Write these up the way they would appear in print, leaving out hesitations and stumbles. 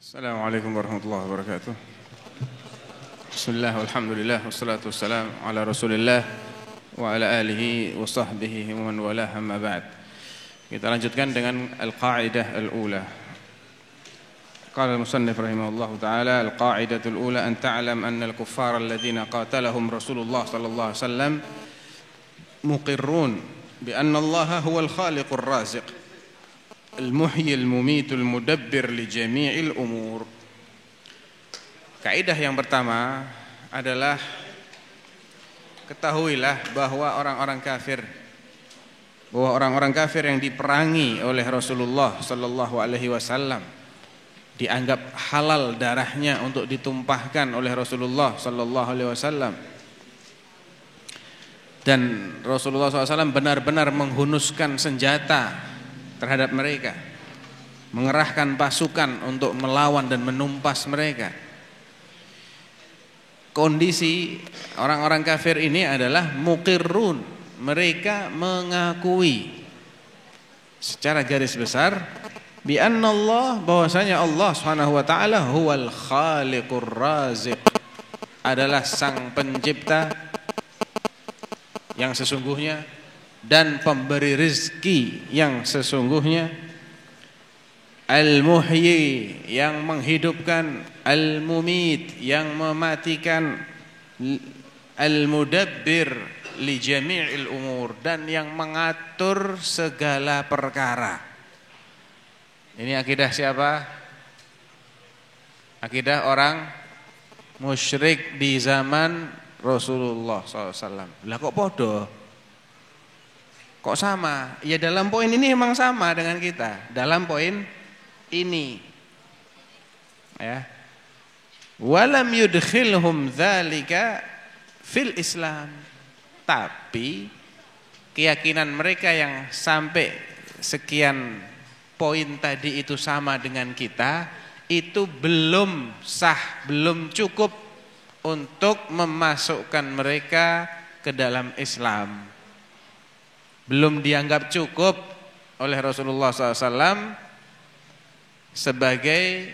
Assalamualaikum warahmatullahi wabarakatuh. Bismillah walhamdulillah wassalatu wassalamu ala Rasulillah wa ala alihi wa sahbihi wa man walah, amma ba'd. Kita lanjutkan dengan al-qa'idah al-ula. Qala al-musannif rahimahullahu ta'ala, al-qa'idah al-ula an ta'lam anna al-kuffara alladhina qatalahum Rasulullah sallallahu alaihi wasallam muqirrun bi anna Allah huwa al-khaliqur raziq al-muhyi al-mumitu al-mudabbir li jami'il umur. Kaidah yang pertama adalah ketahuilah bahwa orang-orang kafir yang diperangi oleh Rasulullah sallallahu alaihi wasallam dianggap halal darahnya untuk ditumpahkan oleh Rasulullah sallallahu alaihi wasallam, dan Rasulullah SAW benar-benar menghunuskan senjata terhadap mereka, mengerahkan pasukan untuk melawan dan menumpas mereka. Kondisi orang-orang kafir ini adalah muqirrun, mereka mengakui secara garis besar bi anna Allah, bahwasanya Allah Subhanahu wa taala huwal khaliqur raziq, adalah sang pencipta yang sesungguhnya dan pemberi rezeki yang sesungguhnya, al-muhyi yang menghidupkan, al-mumit yang mematikan, al-mudabbir li jami'il umur, dan yang mengatur segala perkara. Ini akidah siapa? Akidah orang musyrik di zaman Rasulullah SAW. Lah kok podo? Kok sama? Ya dalam poin ini memang sama dengan kita. Dalam poin ini, ya. Walam yudkhilhum dzalika fil Islam. Tapi keyakinan mereka yang sampai sekian poin tadi itu sama dengan kita, itu belum sah, belum cukup untuk memasukkan mereka ke dalam Islam. Belum dianggap cukup oleh Rasulullah SAW sebagai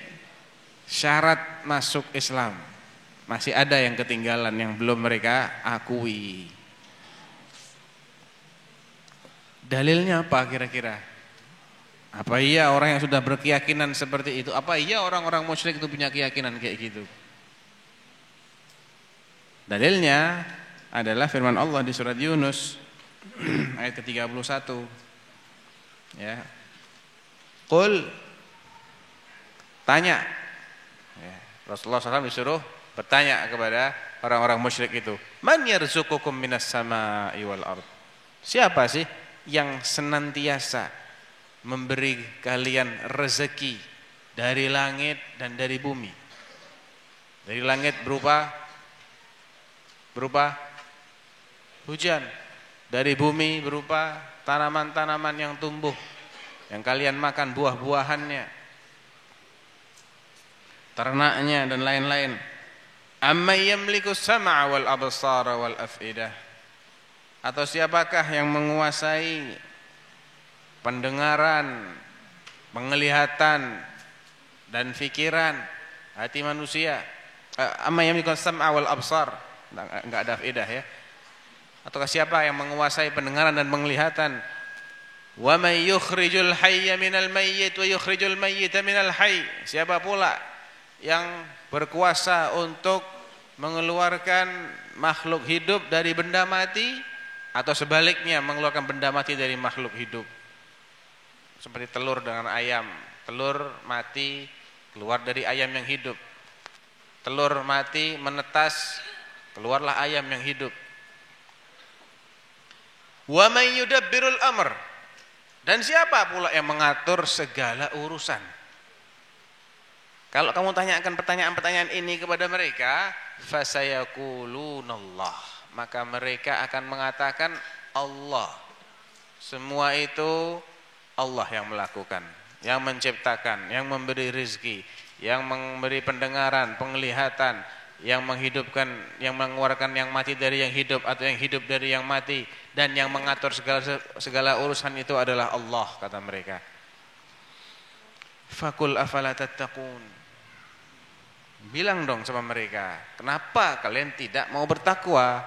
syarat masuk Islam. Masih ada yang ketinggalan yang belum mereka akui. Dalilnya apa kira-kira? Apa iya orang yang sudah berkeyakinan seperti itu? Apa iya orang-orang musyrik itu punya keyakinan kayak gitu? Dalilnya adalah firman Allah di surat Yunus ayat ke-31, ya. Qul, tanya, ya. Rasulullah SAW disuruh bertanya kepada orang-orang musyrik itu, man yarzuqukum minas sama'i wal ard, siapa sih yang senantiasa memberi kalian rezeki dari langit dan dari bumi? Dari langit berupa hujan, dari bumi berupa tanaman-tanaman yang tumbuh, yang kalian makan buah-buahannya, ternaknya dan lain-lain. Amma yamliku sam'a wal absara wal af'idah, atau siapakah yang menguasai pendengaran, penglihatan dan pikiran, hati manusia? Amma yamliku sam'a wal absar, enggak ada af'idah, ya. Ataukah siapa yang menguasai pendengaran dan penglihatan? Wa may yukhrijul hayya minal mayyit wa yukhrijul mayyita minal hayy, siapa pula yang berkuasa untuk mengeluarkan makhluk hidup dari benda mati, atau sebaliknya mengeluarkan benda mati dari makhluk hidup? Seperti telur dengan ayam, telur mati keluar dari ayam yang hidup, telur mati menetas, keluarlah ayam yang hidup. Wa may yudabbirul amr, dan siapa pula yang mengatur segala urusan? Kalau kamu tanyakan pertanyaan-pertanyaan ini kepada mereka, fasayaqulunallah, maka mereka akan mengatakan Allah. Semua itu Allah yang melakukan, yang menciptakan, yang memberi rezeki, yang memberi pendengaran, penglihatan, yang menghidupkan, yang mengeluarkan yang mati dari yang hidup, atau yang hidup dari yang mati, dan yang mengatur segala urusan itu adalah Allah, kata mereka. Fakul afala tattaqun, Bilang dong sama mereka, kenapa kalian tidak mau bertakwa,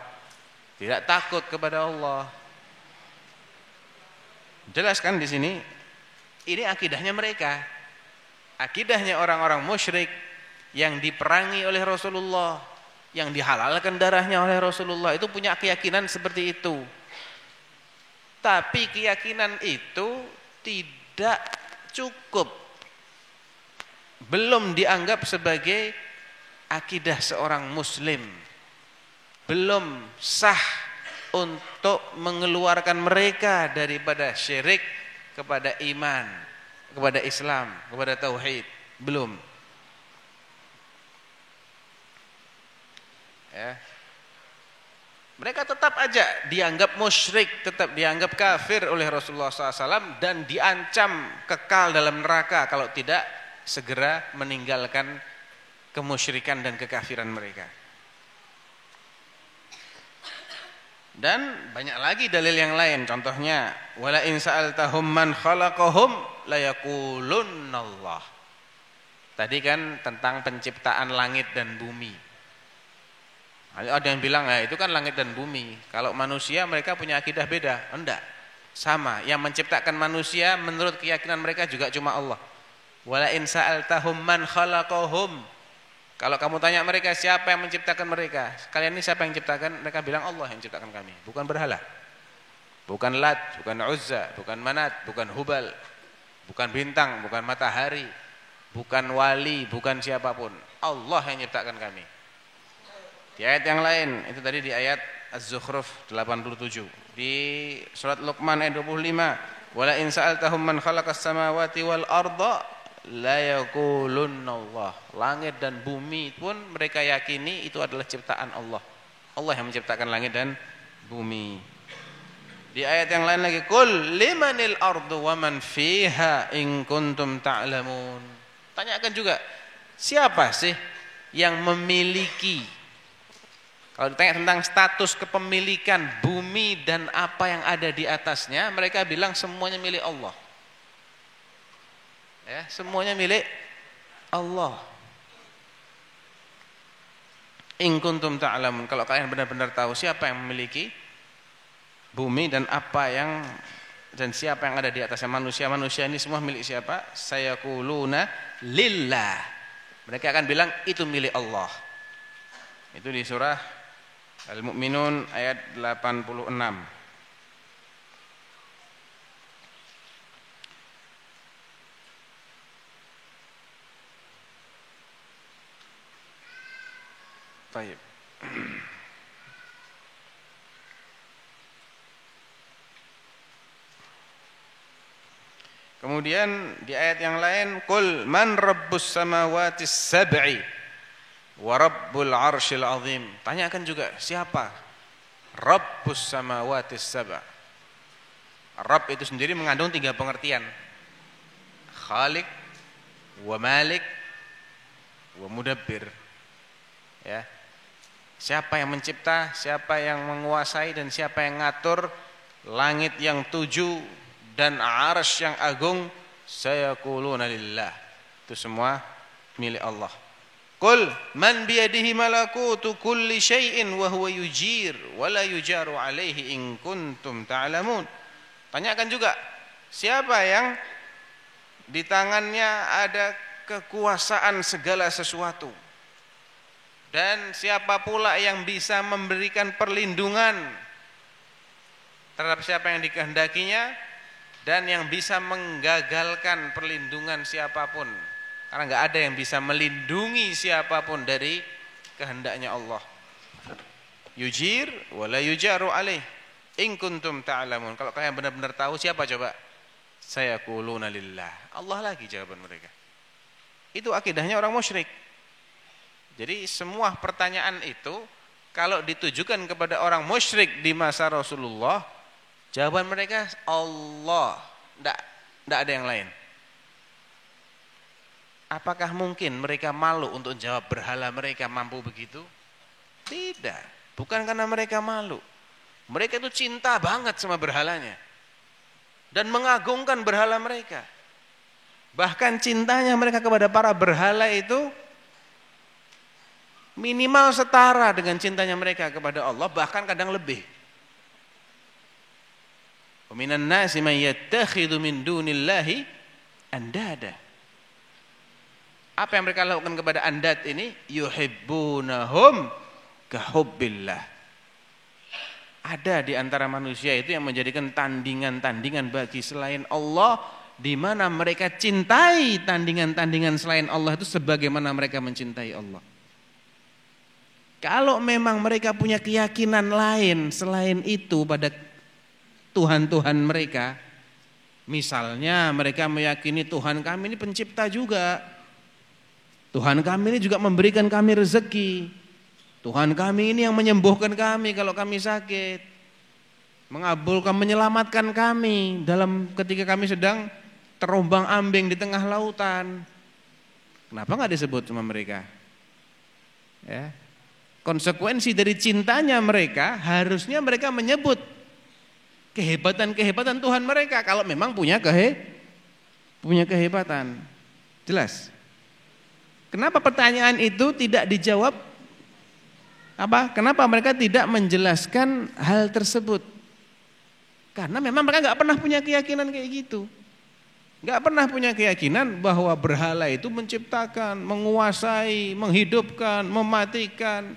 tidak takut kepada Allah? Jelaskan di sini, ini akidahnya mereka, akidahnya orang-orang musyrik yang diperangi oleh Rasulullah, yang dihalalkan darahnya oleh Rasulullah, itu punya keyakinan seperti itu. Tapi keyakinan itu tidak cukup, belum dianggap sebagai akidah seorang muslim, belum sah untuk mengeluarkan mereka daripada syirik kepada iman, kepada Islam, kepada tauhid, belum. Ya. Mereka tetap aja dianggap musyrik, tetap dianggap kafir oleh Rasulullah SAW dan diancam kekal dalam neraka kalau tidak segera meninggalkan kemusyrikan dan kekafiran mereka. Dan banyak lagi dalil yang lain, contohnya wala in sa'altahum man khalaqahum la yaqulunallah. Tadi kan tentang penciptaan langit dan bumi. Ada yang bilang, itu kan langit dan bumi. Kalau manusia mereka punya akidah beda. Enggak, sama. Yang menciptakan manusia menurut keyakinan mereka juga cuma Allah. Wala in sa'altahum man khalaqahum. Kalau kamu tanya mereka siapa yang menciptakan mereka, kalian ini siapa yang menciptakan? Mereka bilang Allah yang menciptakan kami, bukan berhala, bukan Lat, bukan Uzza, bukan Manat, bukan Hubal, bukan bintang, bukan matahari, bukan wali, bukan siapapun. Allah yang menciptakan kami. Di ayat yang lain, itu tadi di ayat Az-Zukhruf 87, di surat Luqman ayat 25, wala in sa'altahum man khalaqas samawati wal arda la yaqulunallah. Langit dan bumi pun mereka yakini itu adalah ciptaan Allah. Allah yang menciptakan langit dan bumi. Di ayat yang lain lagi, qul limanil ardu wa man fiha in kuntum ta'lamun. Tanyakan juga, siapa sih yang memiliki? Kalau ditanya tentang status kepemilikan bumi dan apa yang ada di atasnya, mereka bilang semuanya milik Allah. Ya, semuanya milik Allah. In kuntum ta'lamun, kalau kalian benar-benar tahu siapa yang memiliki bumi dan apa yang dan siapa yang ada di atasnya, manusia ini semua milik siapa? Sayaquluna lillah. Mereka akan bilang itu milik Allah. Itu di surah Al-Mu'minun ayat 86. Baik. Kemudian di ayat yang lain, qul man rabbus samawati sab'i wa rabbul arsyil azim. Tanyakan juga siapa rabbus samawati sab'a. Rabb itu sendiri mengandung 3 pengertian. Khaliq wa malik wa mudabbir. Ya. Siapa yang mencipta, siapa yang menguasai dan siapa yang ngatur langit yang 7 dan arsy yang agung, sayaquluna lillah. Itu semua milik Allah. Qul man biyadihi malakutu kulli syai'in wa huwa yujir wa la yujaru alaihi in kuntum ta'lamun. Tanyakan juga, siapa yang di tangannya ada kekuasaan segala sesuatu? Dan siapa pula yang bisa memberikan perlindungan terhadap siapa yang dikehendakinya dan yang bisa menggagalkan perlindungan siapapun. Karena enggak ada yang bisa melindungi siapapun dari kehendaknya Allah. Yujir wala yujaru alaih in kuntum ta'lamun. Kalau kalian benar-benar tahu siapa coba? Sayaquluna lillah. Allah lagi jawaban mereka. Itu akidahnya orang musyrik. Jadi semua pertanyaan itu kalau ditujukan kepada orang musyrik di masa Rasulullah, jawaban mereka Allah, tidak ada yang lain. Apakah mungkin mereka malu untuk jawab berhala mereka mampu begitu? Tidak, bukan karena mereka malu. Mereka itu cinta banget sama berhalanya dan mengagungkan berhala mereka. Bahkan cintanya mereka kepada para berhala itu minimal setara dengan cintanya mereka kepada Allah, bahkan kadang lebih. Wa minan nasi man yattakhidhu min dunillahi andada. Apa yang mereka lakukan kepada andad ini? Yuhibbunahum kahubbillah. Ada di antara manusia itu yang menjadikan tandingan-tandingan bagi selain Allah, di mana mereka cintai tandingan-tandingan selain Allah itu sebagaimana mereka mencintai Allah. Kalau memang mereka punya keyakinan lain selain itu pada Tuhan-Tuhan mereka, misalnya mereka meyakini Tuhan kami ini pencipta juga, Tuhan kami ini juga memberikan kami rezeki, Tuhan kami ini yang menyembuhkan kami kalau kami sakit, mengabulkan, menyelamatkan kami ketika kami sedang terombang ambing di tengah lautan. Kenapa nggak disebut sama mereka? Ya. Konsekuensi dari cintanya mereka, harusnya mereka menyebut kehebatan-kehebatan Tuhan mereka kalau memang punya kehebatan. Jelas? Kenapa pertanyaan itu tidak dijawab? Kenapa mereka tidak menjelaskan hal tersebut? Karena memang mereka nggak pernah punya keyakinan kayak gitu. Nggak pernah punya keyakinan bahwa berhala itu menciptakan, menguasai, menghidupkan, mematikan,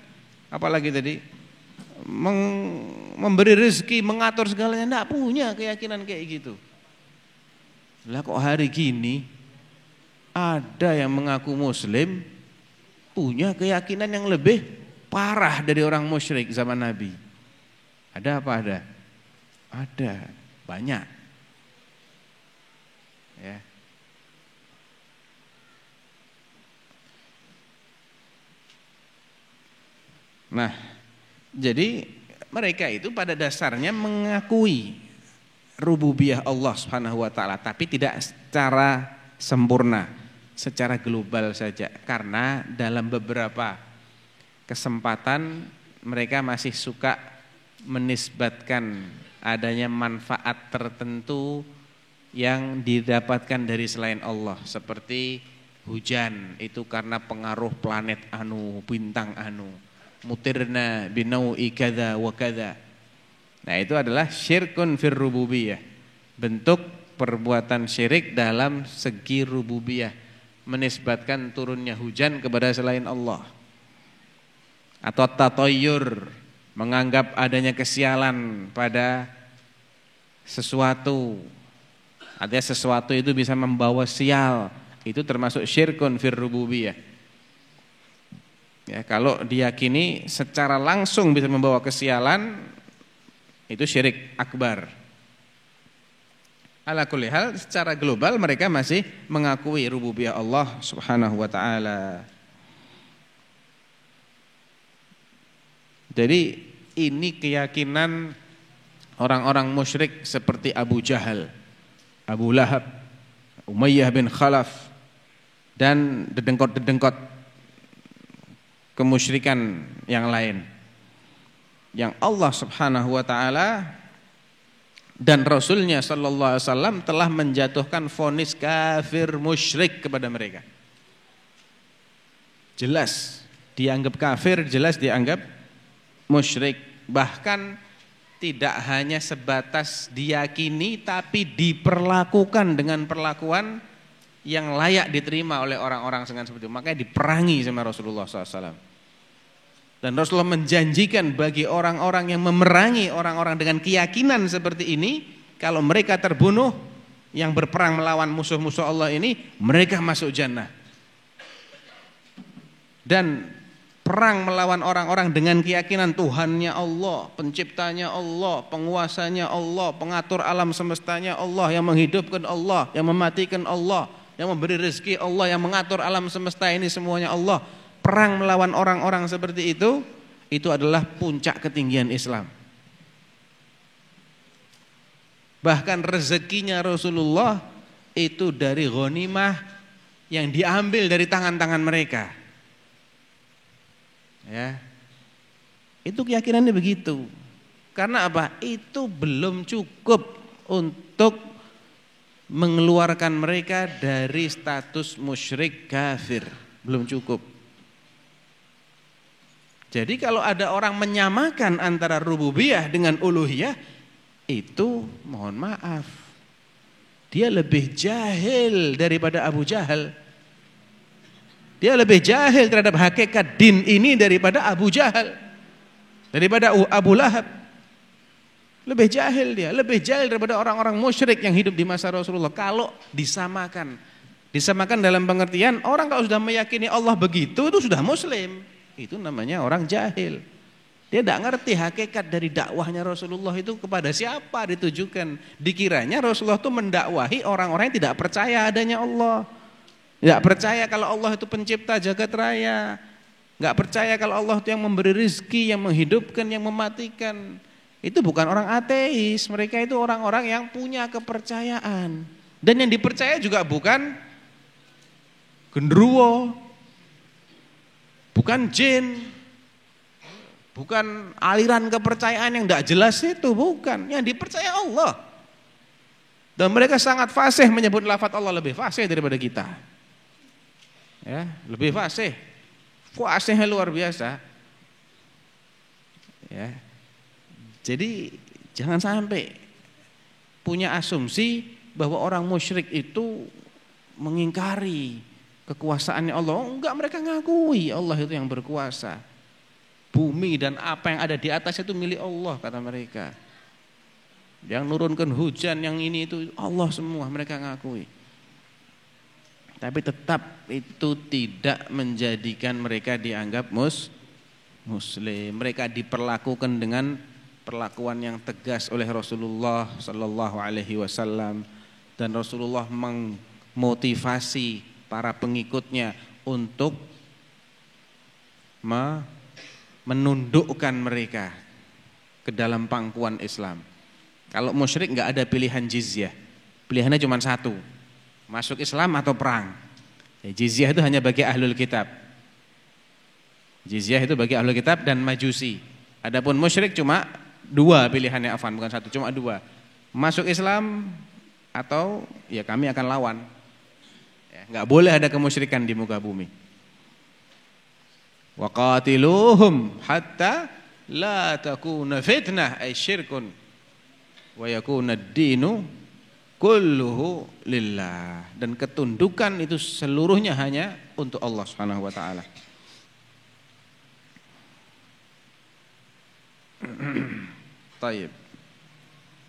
apalagi tadi, memberi rezeki, mengatur segalanya. Nggak punya keyakinan kayak gitu. Lah kok hari gini ada yang mengaku muslim punya keyakinan yang lebih parah dari orang musyrik zaman Nabi. Ada apa ada? Ada, banyak. Ya. Nah, jadi mereka itu pada dasarnya mengakui rububiyah Allah Subhanahu wa taala, tapi tidak secara sempurna, secara global saja. Karena dalam beberapa kesempatan mereka masih suka menisbatkan adanya manfaat tertentu yang didapatkan dari selain Allah, seperti hujan itu karena pengaruh planet anu, bintang anu, mutirna binau'i kadza wa kadza. Nah, itu adalah syirkun fir rububiyah, bentuk perbuatan syirik dalam segi rububiyah, menisbatkan turunnya hujan kepada selain Allah. Atau tatayyur, menganggap adanya kesialan pada sesuatu. Artinya sesuatu itu bisa membawa sial, itu termasuk syirkun fir rububiyah. Ya, kalau diyakini secara langsung bisa membawa kesialan, itu syirik akbar. Ala kulli hal, secara global mereka masih mengakui rububiyah Allah Subhanahu wa taala. Jadi ini keyakinan orang-orang musyrik seperti Abu Jahal, Abu Lahab, Umayyah bin Khalaf, dan dedengkot-dedengkot kemusyrikan yang lain, yang Allah Subhanahu wa taala dan Rasulnya sallallahu alaihi wasallam telah menjatuhkan vonis kafir musyrik kepada mereka. Jelas dianggap kafir, jelas dianggap musyrik. Bahkan tidak hanya sebatas diyakini, tapi diperlakukan dengan perlakuan yang layak diterima oleh orang-orang seperti itu. Makanya diperangi sama Rasulullah SAW. Dan Rasulullah menjanjikan bagi orang-orang yang memerangi orang-orang dengan keyakinan seperti ini, kalau mereka terbunuh, yang berperang melawan musuh-musuh Allah ini, mereka masuk jannah. Dan perang melawan orang-orang dengan keyakinan Tuhannya Allah, penciptanya Allah, penguasanya Allah, pengatur alam semestanya Allah, yang menghidupkan Allah, yang mematikan Allah, yang memberi rezeki Allah, yang mengatur alam semesta ini semuanya Allah. Perang melawan orang-orang seperti itu adalah puncak ketinggian Islam. Bahkan rezekinya Rasulullah itu dari ghanimah yang diambil dari tangan-tangan mereka. Ya. Itu keyakinannya begitu. Karena apa? Itu belum cukup untuk mengeluarkan mereka dari status musyrik kafir. Belum cukup. Jadi kalau ada orang menyamakan antara rububiyah dengan uluhiyah, itu mohon maaf, dia lebih jahil daripada Abu Jahal. Dia lebih jahil terhadap hakikat din ini daripada Abu Jahal, daripada Abu Lahab. Lebih jahil dia, lebih jahil daripada orang-orang musyrik yang hidup di masa Rasulullah. Kalau disamakan dalam pengertian orang kalau sudah meyakini Allah begitu, itu sudah muslim. Itu namanya orang jahil. Dia tidak ngerti hakikat dari dakwahnya Rasulullah itu kepada siapa ditujukan. Dikiranya Rasulullah itu mendakwahi orang-orang yang tidak percaya adanya Allah. Tidak percaya kalau Allah itu pencipta jagat raya. Tidak percaya kalau Allah itu yang memberi rizki, yang menghidupkan, yang mematikan. Itu bukan orang ateis. Mereka itu orang-orang yang punya kepercayaan. Dan yang dipercaya juga bukan genderuwo, bukan jin, bukan aliran kepercayaan yang tidak jelas itu, bukan. Yang dipercaya Allah. Dan mereka sangat fasih menyebut lafaz Allah, lebih fasih daripada kita. Ya, lebih fasih. Fasihnya luar biasa. Ya. Jadi jangan sampai punya asumsi bahwa orang musyrik itu mengingkari kekuasaannya Allah. Enggak, mereka ngakui Allah itu yang berkuasa. Bumi dan apa yang ada di atas itu milik Allah, kata mereka. Yang nurunkan hujan, yang ini itu Allah semua, mereka ngakui. Tapi tetap itu tidak menjadikan mereka dianggap muslim. Mereka diperlakukan dengan perlakuan yang tegas oleh Rasulullah sallallahu alaihi wasallam, dan Rasulullah memotivasi para pengikutnya untuk menundukkan mereka ke dalam pangkuan Islam. Kalau musyrik enggak ada pilihan jizyah. Pilihannya cuma satu. Masuk Islam atau perang. Ya, jizyah itu hanya bagi ahlul kitab. Jizyah itu bagi ahlul kitab dan majusi. Adapun musyrik cuma dua pilihannya, afan, bukan satu, cuma dua. Masuk Islam atau ya kami akan lawan. Enggak boleh ada kemusyrikan di muka bumi. Wa qatiluhum hatta la takuna fitnah ay syirkun wa yakuna ad-dinu kulluhu lillah. Dan ketundukan itu seluruhnya hanya untuk Allah Subhanahu wa taala. Taib.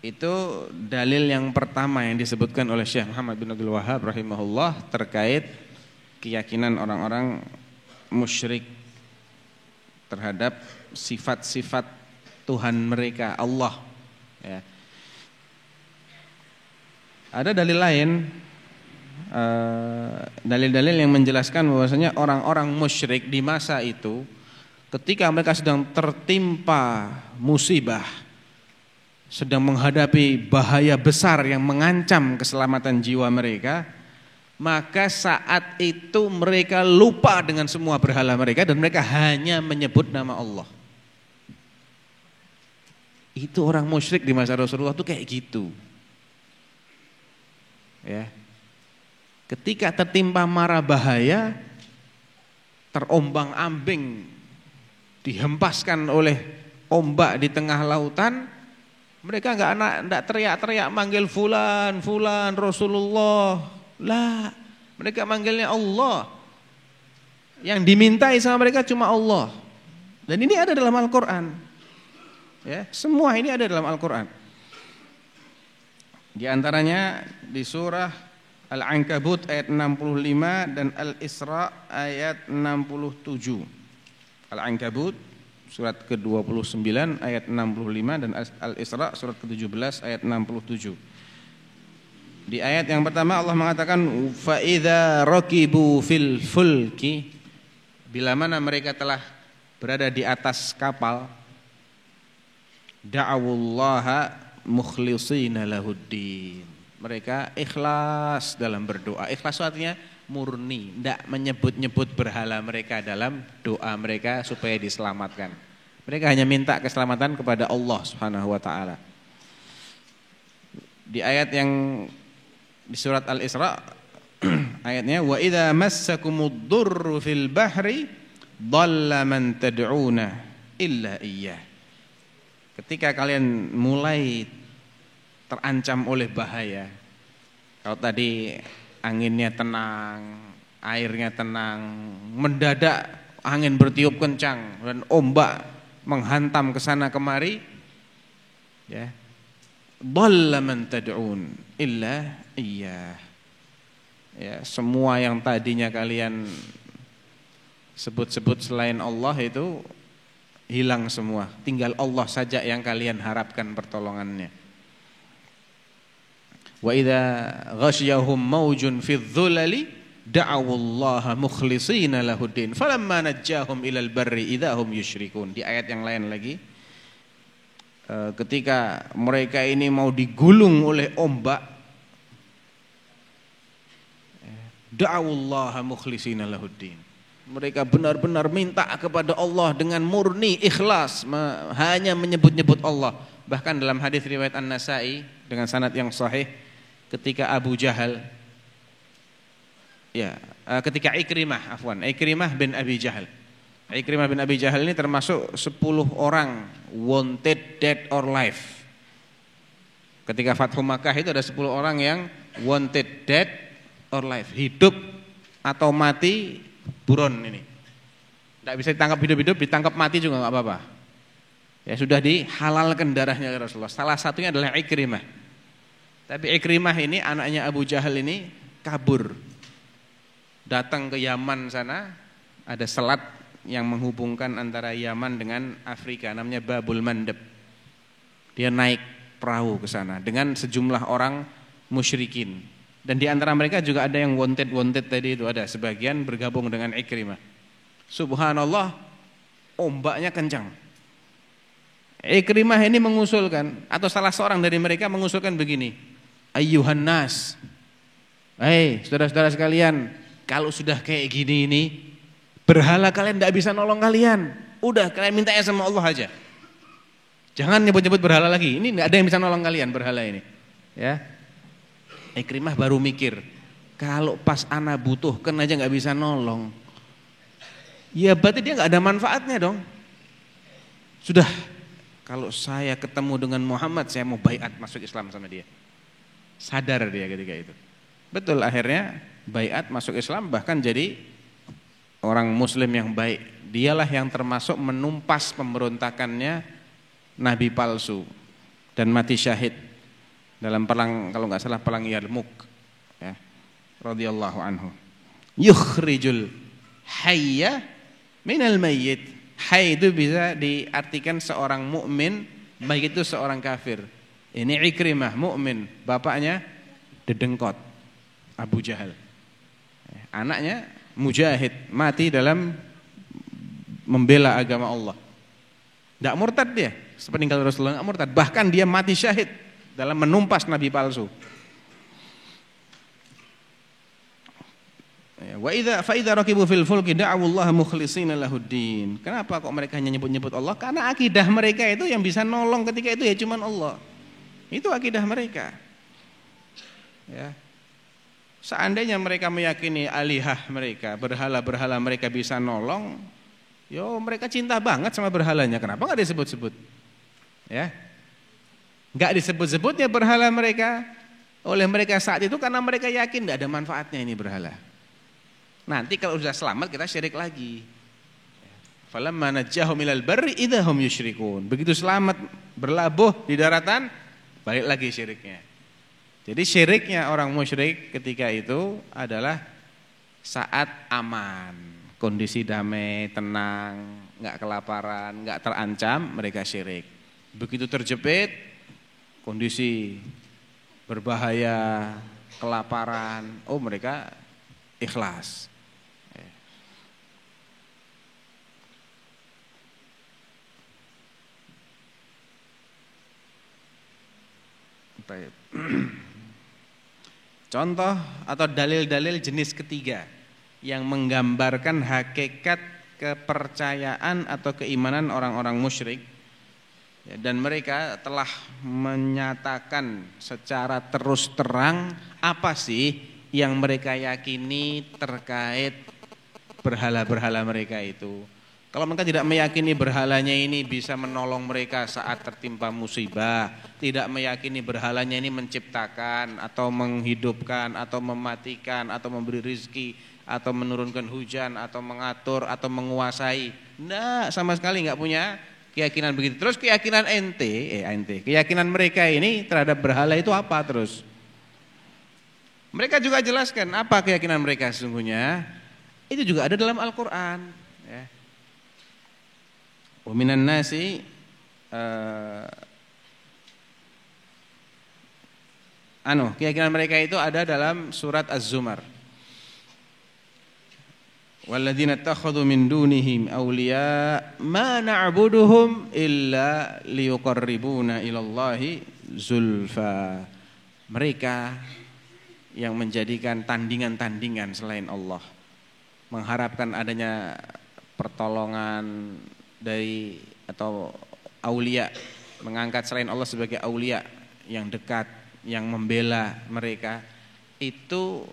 Itu dalil yang pertama yang disebutkan oleh Syekh Muhammad bin Abdul Wahhab rahimahullah terkait keyakinan orang-orang musyrik terhadap sifat-sifat Tuhan mereka, Allah. Ya. Ada dalil lain, dalil-dalil yang menjelaskan bahwasanya orang-orang musyrik di masa itu ketika mereka sedang tertimpa musibah, sedang menghadapi bahaya besar yang mengancam keselamatan jiwa mereka, maka saat itu mereka lupa dengan semua berhala mereka dan mereka hanya menyebut nama Allah. Itu orang musyrik di masa Rasulullah itu kayak gitu. Ya. Ketika tertimpa mara bahaya, terombang-ambing, dihempaskan oleh ombak di tengah lautan, mereka enggak teriak-teriak manggil fulan Rasulullah. Lah, mereka manggilnya Allah. Yang dimintai sama mereka cuma Allah. Dan ini ada dalam Al-Qur'an. Ya, semua ini ada dalam Al-Qur'an. Di antaranya di surah Al-Ankabut ayat 65 dan Al-Isra ayat 67. Al-Ankabut surat ke-29 ayat 65 dan Al-Isra surat ke-17 ayat 67. Di ayat yang pertama Allah mengatakan fa idza raqibu fil fulki, bila mana mereka telah berada di atas kapal, da'awullaha mukhlishina lahuddin. Mereka ikhlas dalam berdoa. Ikhlas artinya murni, tidak menyebut-nyebut berhala mereka dalam doa mereka supaya diselamatkan. Mereka hanya minta keselamatan kepada Allah Subhanahu wa taala. Di ayat yang di surat Al-Isra ayatnya wa idza massakumud durru fil bahri dhalla man tad'una illa iyyah. Ketika kalian mulai terancam oleh bahaya, kalau tadi anginnya tenang, airnya tenang, mendadak angin bertiup kencang dan ombak menghantam ke sana kemari, ya, dhalla man tad'un illa iyyah. Ya, semua yang tadinya kalian sebut-sebut selain Allah itu hilang semua, tinggal Allah saja yang kalian harapkan pertolongannya. Wa idza ghasyahum maujun fidh dhulali da'awullaha mukhlishina lahuddin falamma najjahum ilal barri idza hum yusyrikun. Di ayat yang lain lagi, ketika mereka ini mau digulung oleh ombak, da'awullaha mukhlishina lahuddin, mereka benar-benar minta kepada Allah dengan murni, ikhlas, hanya menyebut-nyebut Allah. Bahkan dalam hadis riwayat An-Nasa'i dengan sanad yang sahih, ketika Abu Jahal, ya, ketika Ikrimah bin Abi Jahal. Ikrimah bin Abi Jahal ini termasuk 10 orang wanted dead or alive. Ketika Fathu Makkah itu ada 10 orang yang wanted dead or alive, hidup atau mati buron ini. Tidak bisa ditangkap hidup-hidup, ditangkap mati juga enggak apa-apa. Ya, sudah dihalalkan darahnya Rasulullah. Salah satunya adalah Ikrimah. Tapi Ikrimah ini anaknya Abu Jahal ini kabur. Datang ke Yaman sana, ada selat yang menghubungkan antara Yaman dengan Afrika, namanya Babul Mandeb. Dia naik perahu ke sana dengan sejumlah orang musyrikin. Dan di antara mereka juga ada yang wanted tadi itu, ada sebagian bergabung dengan Ikrimah. Subhanallah, ombaknya kencang. Ikrimah ini mengusulkan, atau salah seorang dari mereka mengusulkan begini, ayyuhan nas, saudara-saudara sekalian, kalau sudah kayak gini ini, berhala kalian tidak bisa nolong kalian. Udah, kalian mintanya sama Allah aja. Jangan nyebut-nyebut berhala lagi. Ini tidak ada yang bisa nolong kalian, berhala ini. Ya. Ikrimah baru mikir, kalau pas ana butuh kan aja nggak bisa nolong, ya berarti dia nggak ada manfaatnya dong. Sudah, kalau saya ketemu dengan Muhammad, saya mau baiat masuk Islam sama dia. Sadar dia ketika itu. Betul, akhirnya baiat masuk Islam, bahkan jadi orang Muslim yang baik. Dialah yang termasuk menumpas pemberontakannya Nabi palsu dan mati syahid dalam perang, kalau nggak salah perang Yarmuk, ya, radhiyallahu anhu. Yukhrijul hayya minal mayyit. Hayy itu bisa diartikan seorang mukmin, mayyit itu seorang kafir. Ini Ikrimah mukmin, bapaknya dedengkot Abu Jahal. Anaknya mujahid, mati dalam membela agama Allah. Enggak murtad dia, sepeninggal Rasulullah enggak murtad, bahkan dia mati syahid dalam menumpas nabi palsu. Wa idza fa idza rakibu fil fulki da'awullaha mukhlishina lahuddin. Kenapa kok mereka hanya nyebut-nyebut Allah? Karena akidah mereka itu yang bisa nolong ketika itu ya cuman Allah. Itu akidah mereka. Ya. Seandainya mereka meyakini alihah mereka, berhala-berhala mereka bisa nolong, yo mereka cinta banget sama berhalanya. Kenapa enggak disebut-sebut? Ya. Enggak disebut-sebutnya berhala mereka oleh mereka saat itu karena mereka yakin enggak ada manfaatnya ini berhala. Nanti kalau sudah selamat kita syirik lagi. Falamma najjahum ilal barri idza hum yusyrikun. Begitu selamat berlabuh di daratan, balik lagi syiriknya. Jadi syiriknya orang musyrik ketika itu adalah saat aman, kondisi damai, tenang, enggak kelaparan, enggak terancam, mereka syirik. Begitu terjepit, kondisi berbahaya, kelaparan, oh mereka ikhlas. Contoh atau dalil-dalil jenis ketiga yang menggambarkan hakikat kepercayaan atau keimanan orang-orang musyrik, dan mereka telah menyatakan secara terus terang apa sih yang mereka yakini terkait berhala-berhala mereka itu. Kalau mereka tidak meyakini berhalanya ini bisa menolong mereka saat tertimpa musibah, tidak meyakini berhalanya ini menciptakan atau menghidupkan atau mematikan atau memberi rizki atau menurunkan hujan atau mengatur atau menguasai, enggak, sama sekali enggak punya keyakinan begitu. Terus keyakinan keyakinan mereka ini terhadap berhala itu apa terus? Mereka juga jelaskan apa keyakinan mereka sesungguhnya. Itu juga ada dalam Al-Qur'an, ya. Wa minan nasi keyakinan mereka itu ada dalam surat Az-Zumar. Walladzina takhadhu min dunihim awliya ma na'buduhum illa liyuqarribuna ilallahi zulfa. Mereka yang menjadikan tandingan-tandingan selain Allah, mengharapkan adanya pertolongan dari atau aulia, mengangkat selain Allah sebagai aulia yang dekat, yang membela mereka. Itu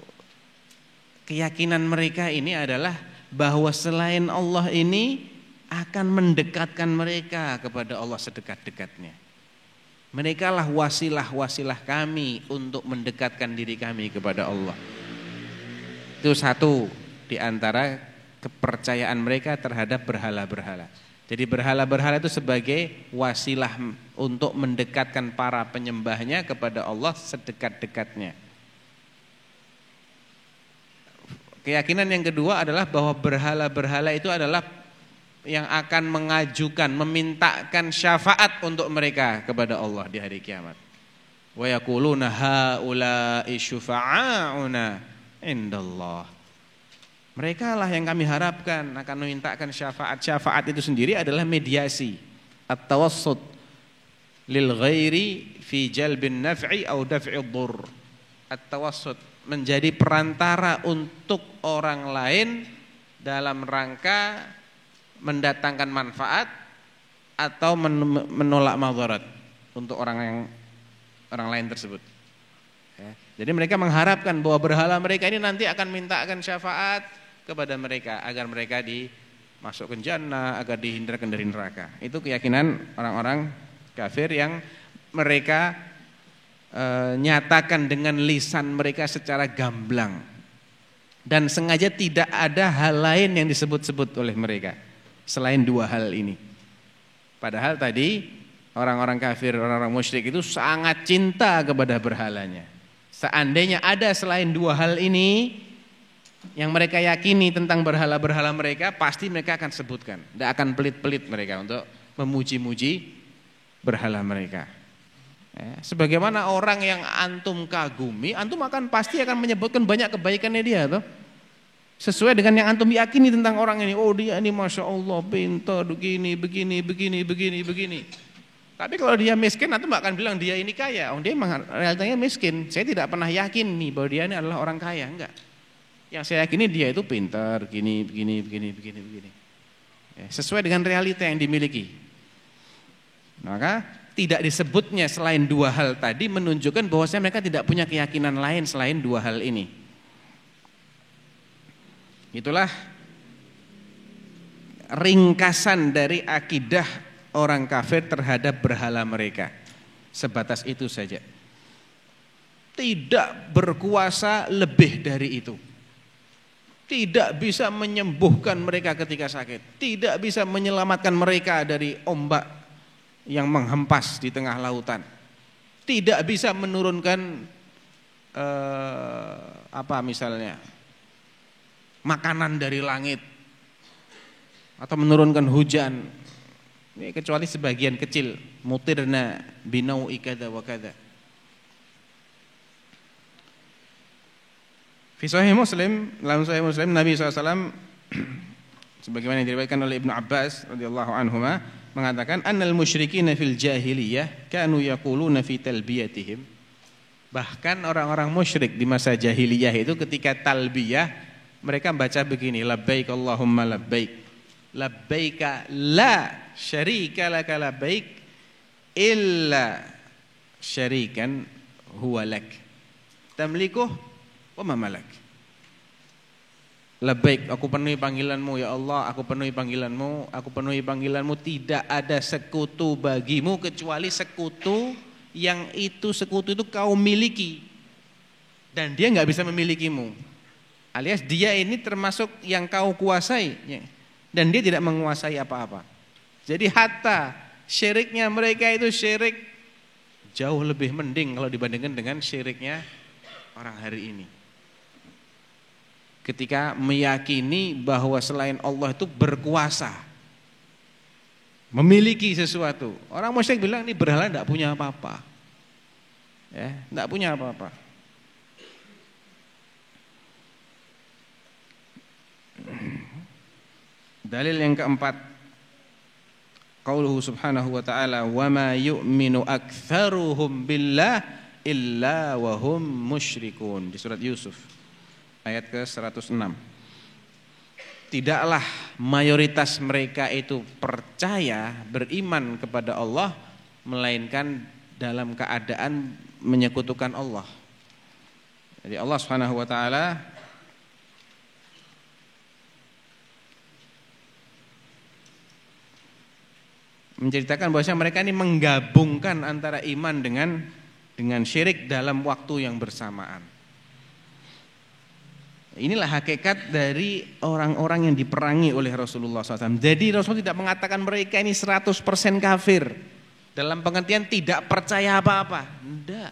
keyakinan mereka ini adalah bahwa selain Allah ini akan mendekatkan mereka kepada Allah sedekat-dekatnya. Mereka lah wasilah-wasilah kami untuk mendekatkan diri kami kepada Allah. Itu satu di antara kepercayaan mereka terhadap berhala-berhala. Jadi berhala-berhala itu sebagai wasilah untuk mendekatkan para penyembahnya kepada Allah sedekat-dekatnya. Keyakinan yang kedua adalah bahwa berhala-berhala itu adalah yang akan mengajukan, memintakan syafaat untuk mereka kepada Allah di hari kiamat. Wa yaquluna haula'i syufa'auna indallah. Mereka lah yang kami harapkan akan memintakan syafaat. Syafaat itu sendiri adalah mediasi, at-tawassut lil ghairi fi jalbin naf'i au daf'i dhurr. At-tawassut menjadi perantara untuk orang lain dalam rangka mendatangkan manfaat atau menolak madarat untuk orang lain tersebut. Ya. Jadi mereka mengharapkan bahwa berhala mereka ini nanti akan mintakan syafaat kepada mereka agar mereka dimasukkan jannah, agar dihindarkan dari neraka. Itu keyakinan orang-orang kafir yang mereka nyatakan dengan lisan mereka secara gamblang dan sengaja tidak ada hal lain yang disebut-sebut oleh mereka selain dua hal ini. Padahal tadi orang-orang kafir, orang-orang musyrik itu sangat cinta kepada berhalanya. Seandainya ada selain dua hal ini yang mereka yakini tentang berhala-berhala mereka, pasti mereka akan sebutkan. Tidak akan pelit-pelit mereka untuk memuji-muji berhala mereka. Sebagaimana orang yang antum kagumi, antum pasti akan menyebutkan banyak kebaikannya dia, toh. Sesuai dengan yang antum yakini tentang orang ini. Oh, dia ini masya Allah pintar, begini. Tapi kalau dia miskin, antum akan bilang dia ini kaya. Oh, dia memang realitanya miskin. Saya tidak pernah yakin nih bahwa dia ini adalah orang kaya, enggak. Yang saya yakini dia itu pintar, begini. Sesuai dengan realita yang dimiliki. Maka tidak disebutnya selain dua hal tadi menunjukkan bahwasanya mereka tidak punya keyakinan lain selain dua hal ini. Itulah ringkasan dari akidah orang kafir terhadap berhala mereka. Sebatas itu saja. Tidak berkuasa lebih dari itu. Tidak bisa menyembuhkan mereka ketika sakit. Tidak bisa menyelamatkan mereka dari ombak yang menghempas di tengah lautan. Tidak bisa menurunkan misalnya makanan dari langit atau menurunkan hujan. Ini kecuali sebagian kecil. Mutirna binau'i kada wa kada. Fi Sahih Muslim, dalam Sahih Muslim Nabi SAW sebagaimana yang diriwayatkan oleh Ibnu Abbas radhiyallahu anhuma mengatakan annal musyrikina fil jahiliyah kanu yaquluna fi talbiyatihim. Bahkan orang-orang musyrik di masa jahiliyah itu ketika talbiyah mereka membaca begini, labbaik Allahumma labbaik, labbaika la syarika laka labbaik illa syarikan huwa lak tamlikuh wa ma malak. Labbaik, aku penuhi panggilanmu ya Allah, aku penuhi panggilanmu, aku penuhi panggilanmu. Tidak ada sekutu bagimu kecuali sekutu yang itu sekutu itu kau miliki dan dia nggak bisa memilikimu. Alias dia ini termasuk yang kau kuasai dan dia tidak menguasai apa-apa. Jadi hatta syiriknya mereka itu syirik jauh lebih mending kalau dibandingkan dengan syiriknya orang hari ini. Ketika meyakini bahwa selain Allah itu berkuasa, memiliki sesuatu. Orang musyrik bilang ini berhala tidak punya apa-apa, ya, tidak punya apa-apa. Dalil yang keempat, qauluhu subhanahu wa ta'ala, wa ma yu'minu aktsaruhum billah illa wa hum musyrikun, di surat Yusuf ayat ke-106. Tidaklah mayoritas mereka itu percaya, beriman kepada Allah, melainkan dalam keadaan menyekutukan Allah. Jadi Allah Subhanahu wa taala menceritakan bahwasanya mereka ini menggabungkan antara iman dengan syirik dalam waktu yang bersamaan. Inilah hakikat dari orang-orang yang diperangi oleh Rasulullah SAW. Jadi Rasulullah tidak mengatakan mereka ini 100% kafir dalam pengertian tidak percaya apa-apa. Tidak.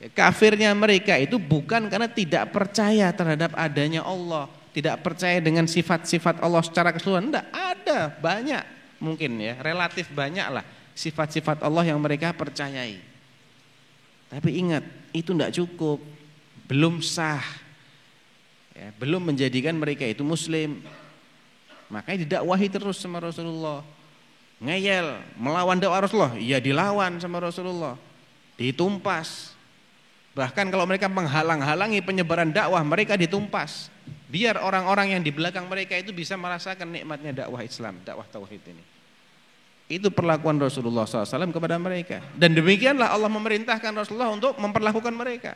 Kafirnya mereka itu bukan karena tidak percaya terhadap adanya Allah, tidak percaya dengan sifat-sifat Allah secara keseluruhan. Tidak, ada banyak, mungkin ya, relatif banyak lah sifat-sifat Allah yang mereka percayai. Tapi ingat, itu tidak cukup, belum sah. Ya, belum menjadikan mereka itu muslim. Makanya didakwahi terus sama Rasulullah. Ngeyel, melawan dakwah Rasulullah, ya dilawan sama Rasulullah, ditumpas. Bahkan kalau mereka menghalang-halangi penyebaran dakwah, mereka ditumpas. Biar orang-orang yang di belakang mereka itu bisa merasakan nikmatnya dakwah Islam, dakwah tauhid ini. Itu perlakuan Rasulullah SAW kepada mereka. Dan demikianlah Allah memerintahkan Rasulullah untuk memperlakukan mereka.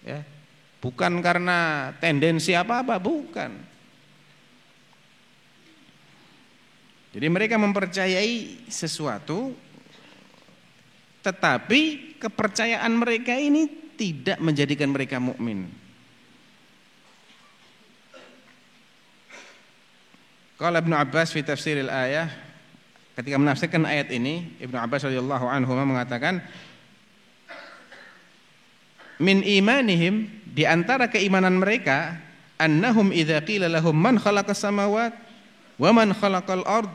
Ya. Bukan karena tendensi apa-apa, bukan. Jadi mereka mempercayai sesuatu, tetapi kepercayaan mereka ini tidak menjadikan mereka mukmin. Qala Ibnu Abbas fi tafsiril ayah, ketika menafsirkan ayat ini, Ibnu Abbas radhiyallahu anhu mengatakan, min imanihim, di antara keimanan mereka, annahum idza qila lahum man khalaqas samawat wa man khalaqal ard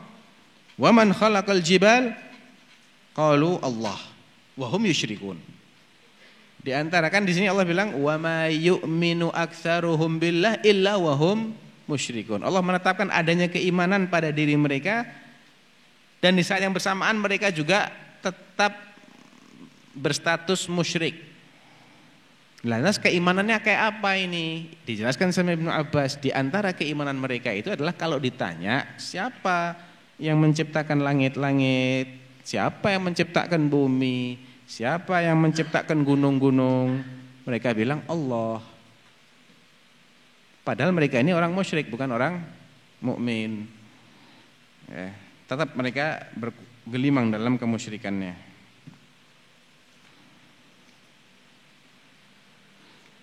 wa man khalaqal jibal qalu Allah wa hum yusyrikun. Di antara, kan di sini Allah bilang wa ma yu'minu aktsaruhum billah illa wa hum musyrikun. Allah menetapkan adanya keimanan pada diri mereka, dan di saat yang bersamaan mereka juga tetap berstatus musyrik. Lantas keimanannya kayak apa ini? Dijelaskan sama Ibnu Abbas, di antara keimanan mereka itu adalah kalau ditanya siapa yang menciptakan langit-langit, siapa yang menciptakan bumi, siapa yang menciptakan gunung-gunung, mereka bilang Allah. Padahal mereka ini orang musyrik, bukan orang mukmin. Ya, tetap mereka bergelimang dalam kemusyrikannya.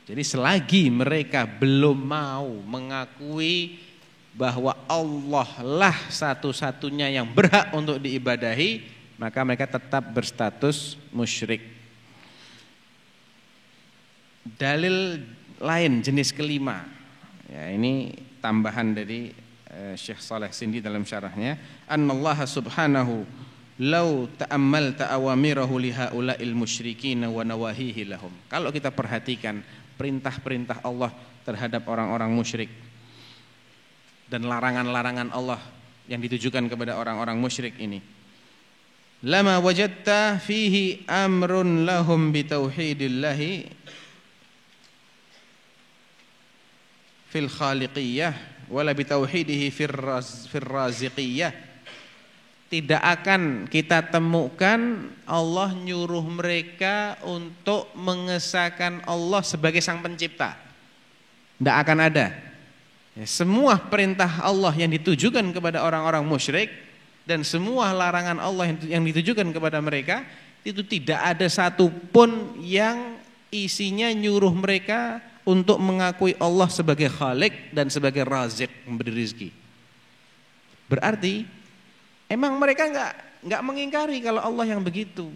Jadi selagi mereka belum mau mengakui bahwa Allah lah satu-satunya yang berhak untuk diibadahi, maka mereka tetap berstatus musyrik. Dalil lain jenis kelima, ya, ini tambahan dari Syekh Saleh Sindi dalam syarahnya, annallaha subhanahu law ta'ammalta awamirahu lihaula'il musyrikin wa nawahihi lahum. Kalau kita perhatikan perintah-perintah Allah terhadap orang-orang musyrik dan larangan-larangan Allah yang ditujukan kepada orang-orang musyrik ini, lama wajadta fihi amrun lahum bitauhidillahi fil khaliqiyah wala bitauhidihi fir raziqiyah. Tidak akan kita temukan Allah nyuruh mereka untuk mengesahkan Allah sebagai sang pencipta. Tidak akan ada. Ya, semua perintah Allah yang ditujukan kepada orang-orang musyrik dan semua larangan Allah yang ditujukan kepada mereka itu tidak ada satupun yang isinya nyuruh mereka untuk mengakui Allah sebagai Khalik dan sebagai Razik, memberi rezeki. Berarti emang mereka enggak mengingkari kalau Allah yang begitu.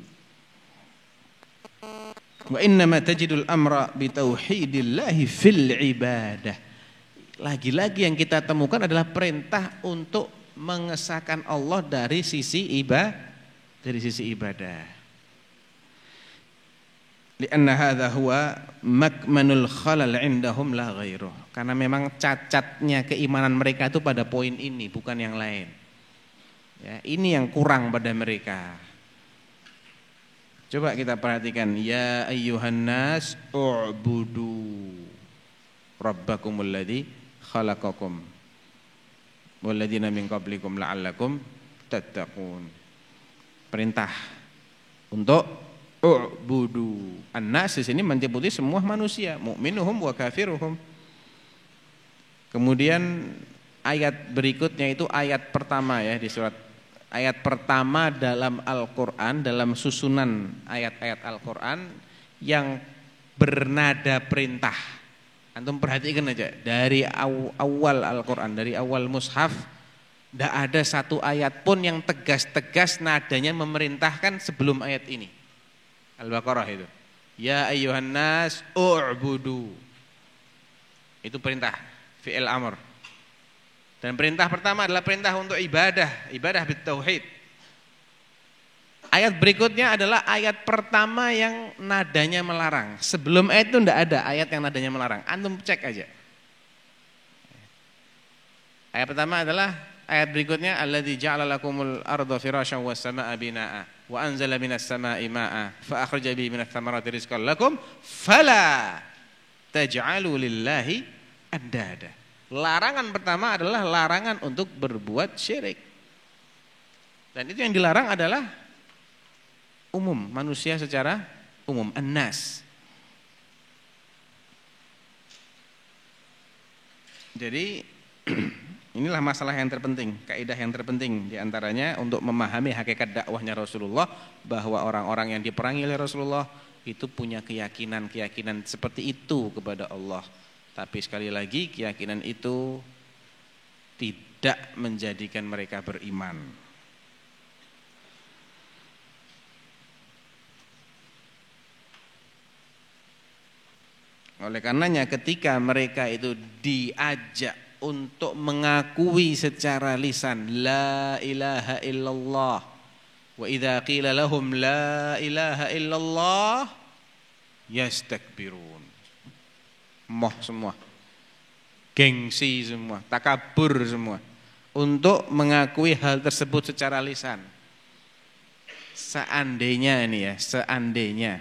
Wa innama tajidul amra bitauhidillahi fil ibadah. Lagi-lagi yang kita temukan adalah perintah untuk mengesahkan Allah dari sisi ibadah. Lianna hadza huwa makmanul khalal indahum la ghairuh. Karena memang cacatnya keimanan mereka itu pada poin ini, bukan yang lain. Ya, ini yang kurang pada mereka. Coba kita perhatikan, ya ayyuhan nas u'budu rabbakumul ladzi khalaqakum walladzina min qablikum la'allakum tattaqun. Perintah untuk u'budu. An-nas di sini menyebuti semua manusia, mukminuhum wa kafiruhum. Kemudian ayat berikutnya itu ayat pertama ya di surat, ayat pertama dalam Al-Qur'an, dalam susunan ayat-ayat Al-Qur'an yang bernada perintah. Antum perhatikan aja dari awal Al-Qur'an, dari awal mushaf, tidak ada satu ayat pun yang tegas-tegas nadanya memerintahkan sebelum ayat ini. Al-Baqarah itu. Ya ayyuhan nas u'budu. Itu perintah, fi'il amr. Dan perintah pertama adalah perintah untuk ibadah bitauhid. Ayat berikutnya adalah ayat pertama yang nadanya melarang. Sebelum ayat itu tidak ada ayat yang nadanya melarang. Antum cek aja. Ayat pertama adalah ayat berikutnya, alladzi ja'ala lakumul arda firasyan was samaa'a binaa'a wa anzala minas samaa'i maa'a fa akhraja bihi minats thamarati rizqan lakum fala taj'alu lillahi andada. Larangan pertama adalah larangan untuk berbuat syirik. Dan itu yang dilarang adalah umum, manusia secara umum, an-nas. Jadi inilah masalah yang terpenting, kaidah yang terpenting diantaranya untuk memahami hakikat dakwahnya Rasulullah, bahwa orang-orang yang diperangi oleh Rasulullah itu punya keyakinan seperti itu kepada Allah. Tapi sekali lagi keyakinan itu tidak menjadikan mereka beriman. Oleh karenanya ketika mereka itu diajak untuk mengakui secara lisan la ilaha illallah, wa idza qila lahum la ilaha illallah yastakbirun. Moh semua, gengsi semua, takabur semua untuk mengakui hal tersebut secara lisan. Seandainya ini ya, seandainya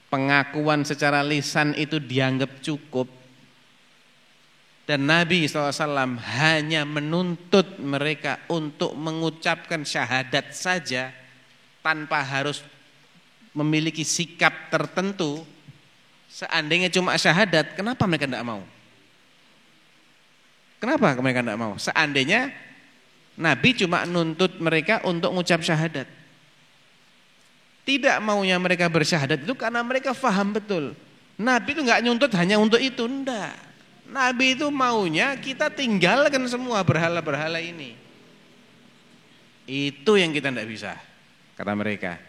pengakuan secara lisan itu dianggap cukup dan Nabi SAW hanya menuntut mereka untuk mengucapkan syahadat saja tanpa harus memiliki sikap tertentu, seandainya cuma syahadat, kenapa mereka tidak mau? Kenapa mereka tidak mau? Seandainya Nabi cuma nuntut mereka untuk mengucap syahadat. Tidak maunya mereka bersyahadat itu karena mereka faham betul Nabi itu enggak nyuntut hanya untuk itu, enggak. Nabi itu maunya kita tinggalkan semua berhala-berhala ini. Itu yang kita tidak bisa, kata mereka.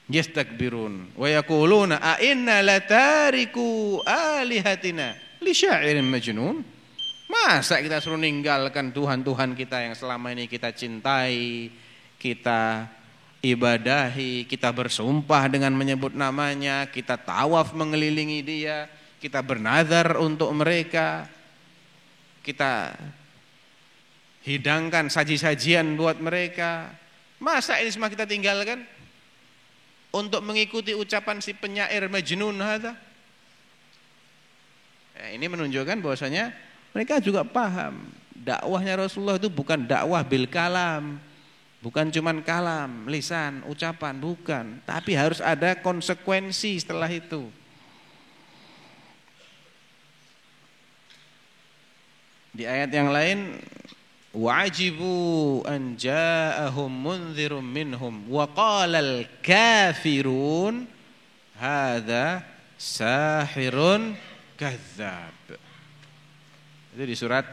Yastakbirun wa yaquluna a inna latariku alihatina li sya'irin majnun. Masa kita suruh ninggalkan Tuhan-Tuhan kita yang selama ini kita cintai, kita ibadahi, kita bersumpah dengan menyebut namanya, kita tawaf mengelilingi dia, kita bernazar untuk mereka, kita hidangkan saji-sajian buat mereka. Masa ini semua kita tinggalkan untuk mengikuti ucapan si penyair Majnun hadza? Ya, ini menunjukkan bahwasanya mereka juga paham dakwahnya Rasulullah itu bukan dakwah bil kalam, bukan cuman kalam, lisan, ucapan, bukan, tapi harus ada konsekuensi setelah itu. Di ayat yang lain, wa'ajibu an ja'ahum mundzirum minhum wa qalal kafirun hadza sahirun kadzdzab. Itu di surat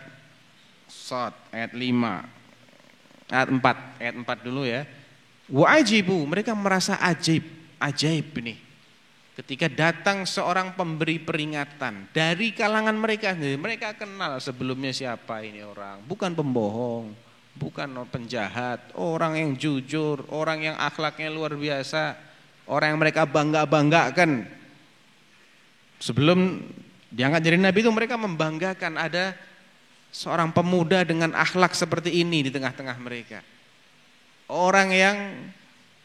Shad ayat 5. Ayat 4 dulu ya. Wa'ajibu, mereka merasa ajaib nih. Ketika datang seorang pemberi peringatan dari kalangan mereka sendiri, mereka kenal sebelumnya siapa ini orang, bukan pembohong, bukan penjahat, orang yang jujur, orang yang akhlaknya luar biasa, orang yang mereka bangga-banggakan. Sebelum diangkat jadi nabi itu mereka membanggakan ada seorang pemuda dengan akhlak seperti ini di tengah-tengah mereka. Orang yang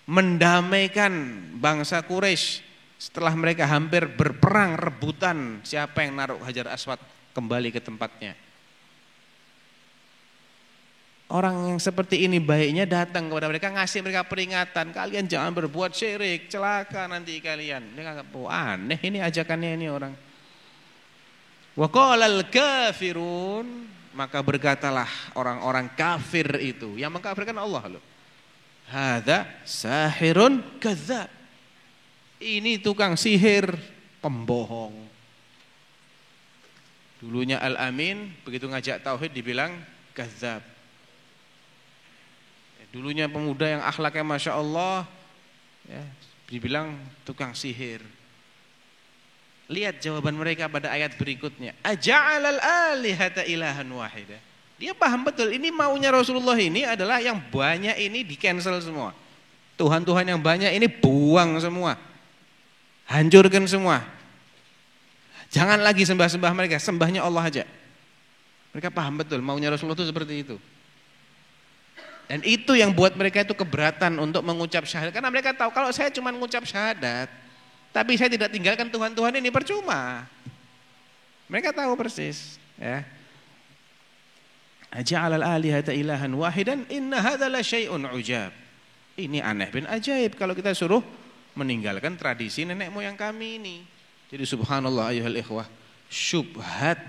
mendamaikan bangsa Quraisy setelah mereka hampir berperang rebutan siapa yang naruh Hajar Aswad kembali ke tempatnya. Orang yang seperti ini baiknya datang kepada mereka, ngasih mereka peringatan, kalian jangan berbuat syirik, celaka nanti kalian. Mereka anggap, oh, aneh ini ajakannya ini orang. Wa qalal kafirun, maka berkatalah orang-orang kafir itu, yang mengkafirkan Allah loh. Hadza sahirun kadzdzab. Ini tukang sihir, pembohong. Dulunya Al-Amin, begitu ngajak tauhid dibilang kadzdzab. Dulunya pemuda yang akhlaknya Masya Allah, ya, dibilang tukang sihir. Lihat jawaban mereka pada ayat berikutnya. Aja'alal alihata ilahan wahidah. Dia paham betul, ini maunya Rasulullah ini adalah yang banyak ini di cancel semua. Tuhan-Tuhan yang banyak ini buang semua. Hancurkan semua. Jangan lagi sembah-sembah mereka, sembahnya Allah aja. Mereka paham betul maunya Rasulullah itu seperti itu. Dan itu yang buat mereka itu keberatan untuk mengucap syahadat. Karena mereka tahu kalau saya cuma mengucap syahadat, tapi saya tidak tinggalkan Tuhan-Tuhan ini, percuma. Mereka tahu persis. Ya. Aja'alal alihata ilahan wahidan inna hadza la syai'un ujab. Ini aneh bin ajaib kalau kita suruh meninggalkan tradisi nenek moyang kami ini. Jadi subhanallah ayyuhal ikhwah, syubhat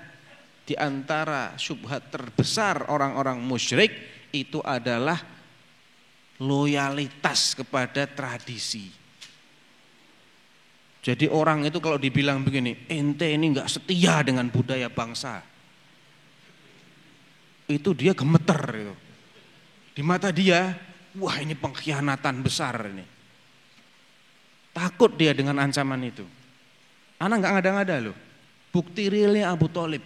di antara syubhat terbesar orang-orang musyrik itu adalah loyalitas kepada tradisi. Jadi orang itu kalau dibilang begini, ente ini enggak setia dengan budaya bangsa, itu dia gemeter itu. Di mata dia, wah ini pengkhianatan besar ini. Takut dia dengan ancaman itu. Anak enggak ngada-ngada loh. Bukti realnya Abu Thalib.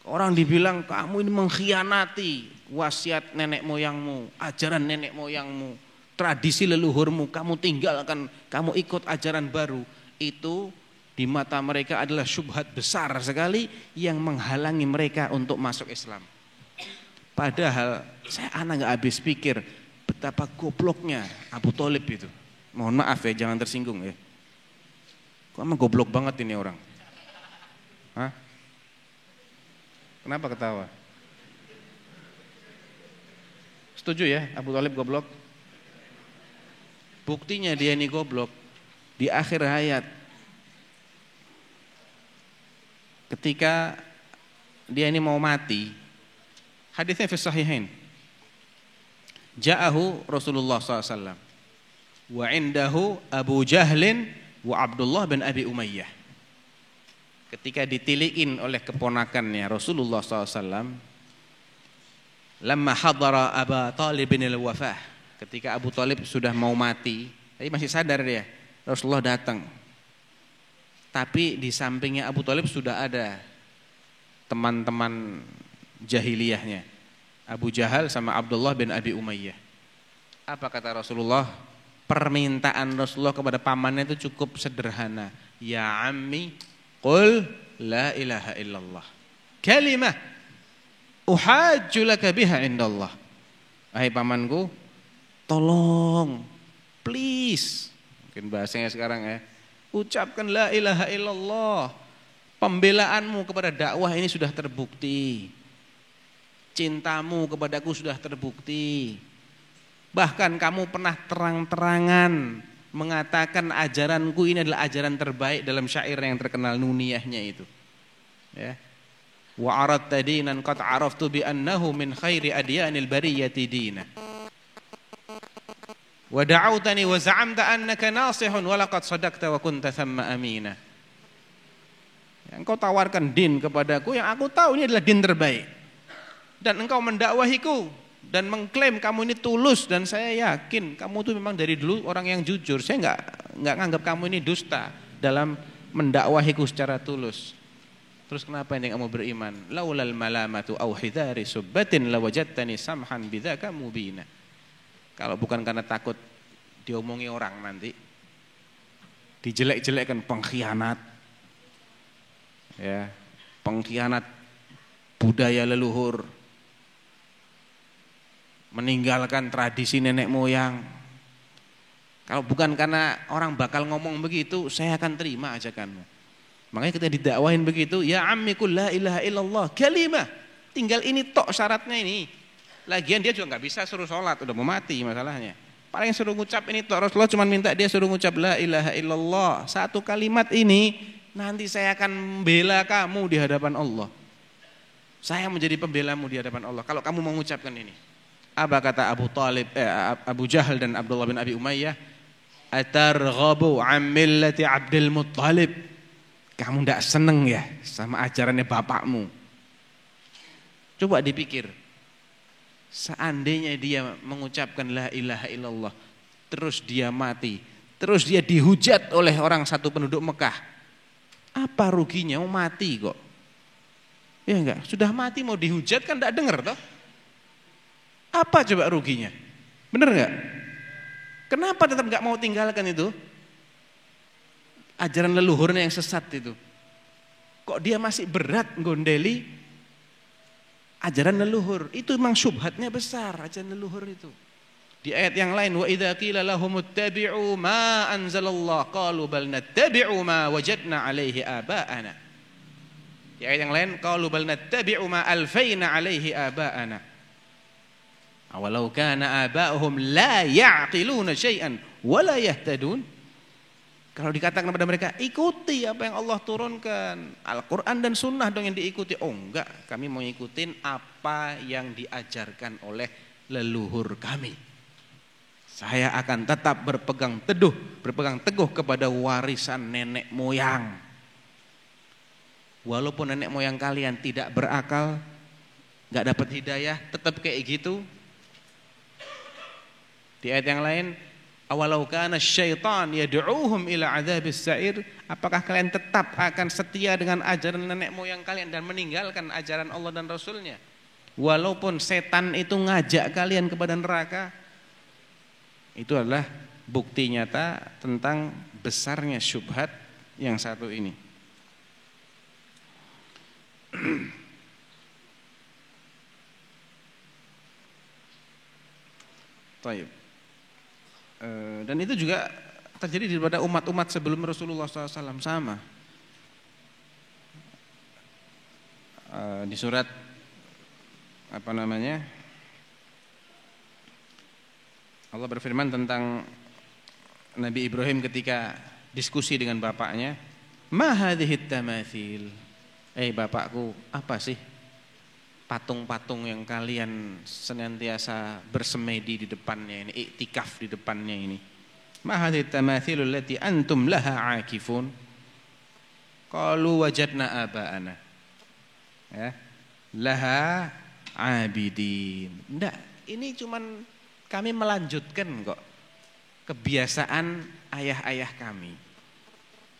Orang dibilang kamu ini mengkhianati wasiat nenek moyangmu, ajaran nenek moyangmu, tradisi leluhurmu, kamu tinggalkan, kamu ikut ajaran baru. Itu di mata mereka adalah syubhat besar sekali yang menghalangi mereka untuk masuk Islam. Padahal saya enggak habis pikir betapa gobloknya Abu Thalib itu. Mohon maaf ya, jangan tersinggung ya. Kok emang goblok banget ini orang? Hah? Kenapa ketawa? Setuju ya, Abu Thalib goblok? Buktinya dia ini goblok. Di akhir hayat, ketika dia ini mau mati, hadisnya fi sahihain. Ja'ahu Rasulullah SAW. Wa indahu Abu Jahlin wa Abdullah bin Abi Umayyah. Ketika ditilikin oleh keponakannya Rasulullah SAW, lamma hadara Abu Talib bin al-wafah, ketika Abu Talib sudah mau mati, tapi masih sadar dia, Rasulullah datang. Tapi di sampingnya Abu Talib sudah ada teman-teman jahiliyahnya, Abu Jahal sama Abdullah bin Abi Umayyah. Apa kata Rasulullah? Permintaan Rasulullah kepada pamannya itu cukup sederhana. Ya ammi, qul la ilaha illallah. Kalimah uhajju laka biha indallah. Hai pamanku, tolong, please. Mungkin bahasanya sekarang ya. Ucapkan la ilaha illallah. Pembelaanmu kepada dakwah ini sudah terbukti. Cintamu kepadaku sudah terbukti. Bahkan kamu pernah terang-terangan mengatakan ajaranku ini adalah ajaran terbaik dalam syair yang terkenal Nuniyahnya itu. Ya. wa aradta dinan qad araftu bi annahu min khairi adyanil bariyati dina. Wa da'awtani wa za'amta annaka nasihun wa laqad sadaqta wa kunta thamma amina. Yang engkau tawarkan din kepadaku yang aku tahu ini adalah din terbaik. Dan engkau mendakwahiku dan mengklaim kamu ini tulus, dan saya yakin kamu itu memang dari dulu orang yang jujur. Saya enggak nganggap kamu ini dusta dalam mendakwahiku secara tulus. Terus kenapa ini kamu beriman? Laulal malamatu au hidari subbatin lawajadtani samhan bidzaka mubina. Kalau bukan karena takut diomongi orang nanti, dijelek-jelekkan pengkhianat, ya, pengkhianat budaya leluhur, meninggalkan tradisi nenek moyang. Kalau bukan karena orang bakal ngomong begitu, saya akan terima ajakanmu. Makanya kita didakwahin begitu, ya ammi qul la ilaha illallah kalimah. Tinggal ini tok syaratnya ini. Lagian dia juga nggak bisa suruh sholat, udah mau mati masalahnya. Paling suruh ngucap ini tok, Rasulullah cuma minta dia suruh ngucap la ilaha illallah. Satu kalimat ini nanti saya akan membela kamu di hadapan Allah. Saya menjadi pembelamu di hadapan Allah kalau kamu mau mengucapkan ini. Apa kata Abu Jahal dan Abdullah bin Abi Umayyah? Atarghabu an millati Abdul Muttalib. Kamu tidak seneng ya sama ajarannya bapakmu? Coba dipikir. Seandainya dia mengucapkan la ilaha illallah, terus dia mati, terus dia dihujat oleh orang satu penduduk Mekah, apa ruginya? Mau mati kok. Ya enggak, sudah mati mau dihujat kan tidak dengar toh? Apa coba ruginya? Bener enggak? Kenapa tetap enggak mau tinggalkan itu? Ajaran leluhurnya yang sesat itu. Kok dia masih berat gondeli ajaran leluhur? Itu memang syubhatnya besar, ajaran leluhur itu. Di ayat yang lain, wa idza qila lahum ittabi'u ma anzalallah qalu bal nattabi'u ma wajadna 'alaihi aba'ana. Di ayat yang lain, qalu bal nattabi'u ma alfaina 'alaihi aba'ana. Awalau kana aba'uhum la ya'qiluna syai'an wa la yahtadun. Kalau dikatakan kepada mereka, ikuti apa yang Allah turunkan, Al-Quran dan Sunnah dong yang diikuti. Oh enggak, kami mau ikutin apa yang diajarkan oleh leluhur kami. Saya akan tetap berpegang teguh kepada warisan nenek moyang. Walaupun nenek moyang kalian tidak berakal, enggak dapat hidayah, tetap kayak gitu. Di ayat yang lain, awalau kana syaitan yad'uuhum ila adzabis sa'ir, apakah kalian tetap akan setia dengan ajaran nenek moyang kalian dan meninggalkan ajaran Allah dan Rasulnya walaupun setan itu ngajak kalian kepada neraka? Itu adalah bukti nyata tentang besarnya syubhat yang satu ini. Baik. Dan itu juga terjadi pada umat-umat sebelum Rasulullah SAW sama. Di surat Allah berfirman tentang Nabi Ibrahim ketika diskusi dengan bapaknya, ma hadhihit tamathil. Bapakku, apa sih patung-patung yang kalian senantiasa bersemedi di depannya ini, iktikaf di depannya ini? Ma hadhihi tamathilul lati antum laha aakifun? Qalu wajadna aba'ana, ya, laha abidin. Enggak, ini cuman kami melanjutkan kok kebiasaan ayah-ayah kami.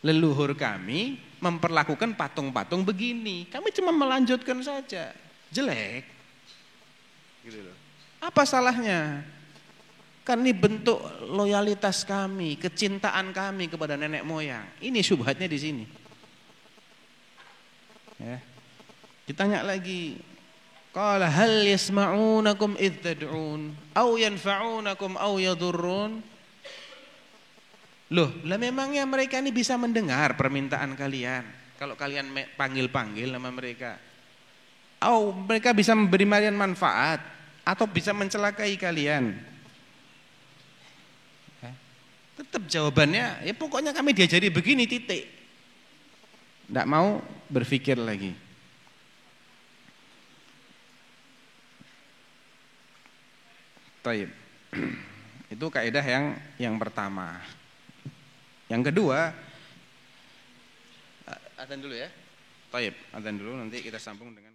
Leluhur kami memperlakukan patung-patung begini, kami cuma melanjutkan saja. Jelek gitu loh. Apa salahnya? Kan ini bentuk loyalitas kami, kecintaan kami kepada nenek moyang. Ini syubhatnya di sini. Ya. Ditanya lagi, qala hal yasma'unakum idz tad'un aw yanfa'unakum aw yadurrun? Loh, lah memangnya mereka ini bisa mendengar permintaan kalian kalau kalian panggil-panggil nama mereka? Oh, mereka bisa memberi kalian manfaat atau bisa mencelakai kalian? Tetap jawabannya, ya pokoknya kami diajari begini, titik. Tidak mau berpikir lagi. Taib. Itu kaidah yang pertama. Yang kedua, adzan dulu ya. Taib, adzan dulu nanti kita sambung dengan